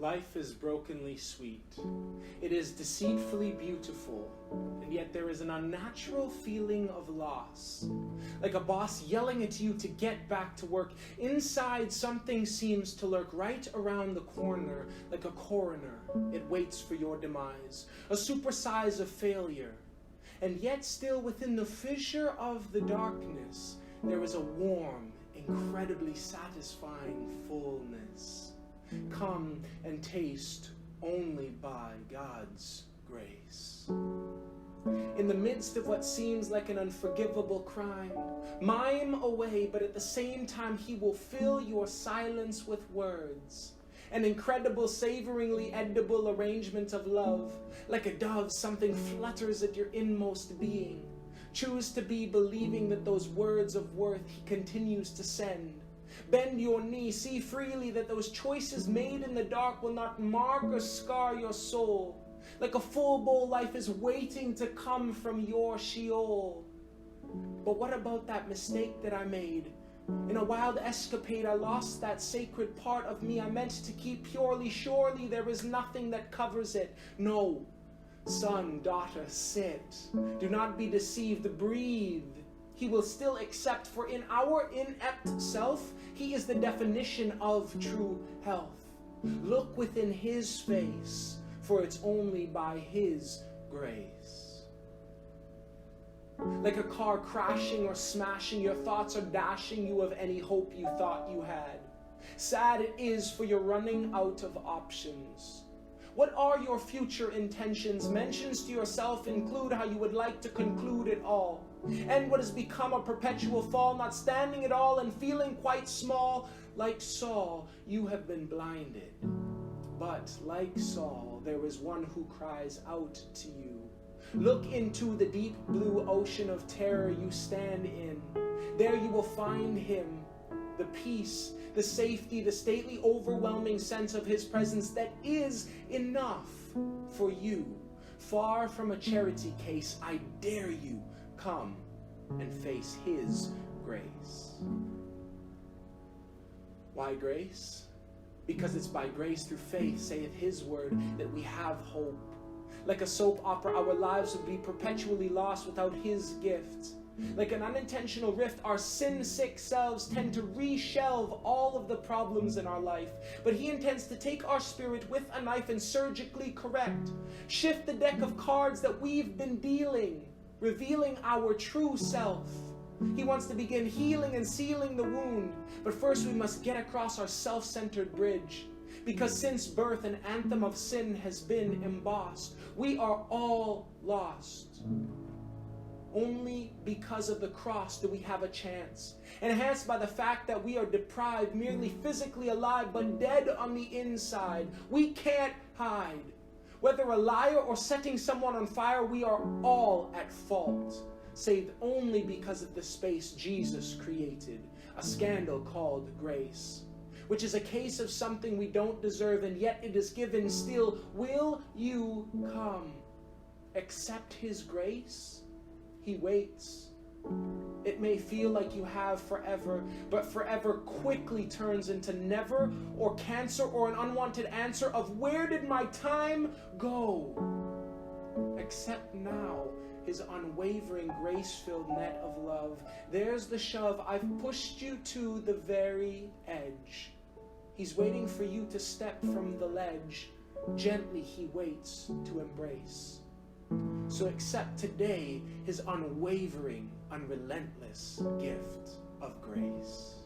Life is brokenly sweet. It is deceitfully beautiful, and yet there is an unnatural feeling of loss. Like a boss yelling at you to get back to work. Inside, something seems to lurk right around the corner, like a coroner. It waits for your demise, a supersize of failure. And yet still within the fissure of the darkness, there is a warm, incredibly satisfying fullness. Come and taste only by God's grace. In the midst of what seems like an unforgivable crime, mime away, but at the same time he will fill your silence with words. An incredible, savoringly edible arrangement of love. Like a dove, something flutters at your inmost being. Choose to be believing that those words of worth he continues to send. Bend your knee, see freely that those choices made in the dark will not mark or scar your soul. Like a full bowl, life is waiting to come from your Sheol. But what about that mistake that I made? In a wild escapade, I lost that sacred part of me I meant to keep purely. Surely there is nothing that covers it. No. Son, daughter, sit. Do not be deceived. Breathe. He will still accept, for in our inept self, he is the definition of true health. Look within his face, for it's only by his grace. Like a car crashing or smashing, your thoughts are dashing you of any hope you thought you had. Sad it is, for you're running out of options. What are your future intentions? Mentions to yourself include how you would like to conclude it all. And what has become a perpetual fall, not standing at all and feeling quite small. Like Saul, you have been blinded. But like Saul, there is one who cries out to you. Look into the deep blue ocean of terror you stand in. There you will find him, the peace, the safety, the stately, overwhelming sense of his presence that is enough for you. Far from a charity case, I dare you, come and face his grace. Why grace? Because it's by grace through faith, saith his word, that we have hope. Like a soap opera, our lives would be perpetually lost without his gift. Like an unintentional rift, our sin-sick selves tend to reshelve all of the problems in our life. But he intends to take our spirit with a knife and surgically correct. Shift the deck of cards that we've been dealing, revealing our true self. He wants to begin healing and sealing the wound. But first we must get across our self-centered bridge. Because since birth, an anthem of sin has been embossed. We are all lost. Only because of the cross do we have a chance. Enhanced by the fact that we are deprived, merely physically alive, but dead on the inside. We can't hide. Whether a liar or setting someone on fire, we are all at fault. Saved only because of the space Jesus created. A scandal called grace. Which is a case of something we don't deserve, and yet it is given still. Will you come? Accept his grace? He waits. It may feel like you have forever, but forever quickly turns into never, or cancer, or an unwanted answer of where did my time go? Accept now his unwavering, grace-filled net of love. There's the shove. I've pushed you to the very edge. He's waiting for you to step from the ledge. Gently he waits to embrace. So accept today his unwavering, unrelentless gift of grace.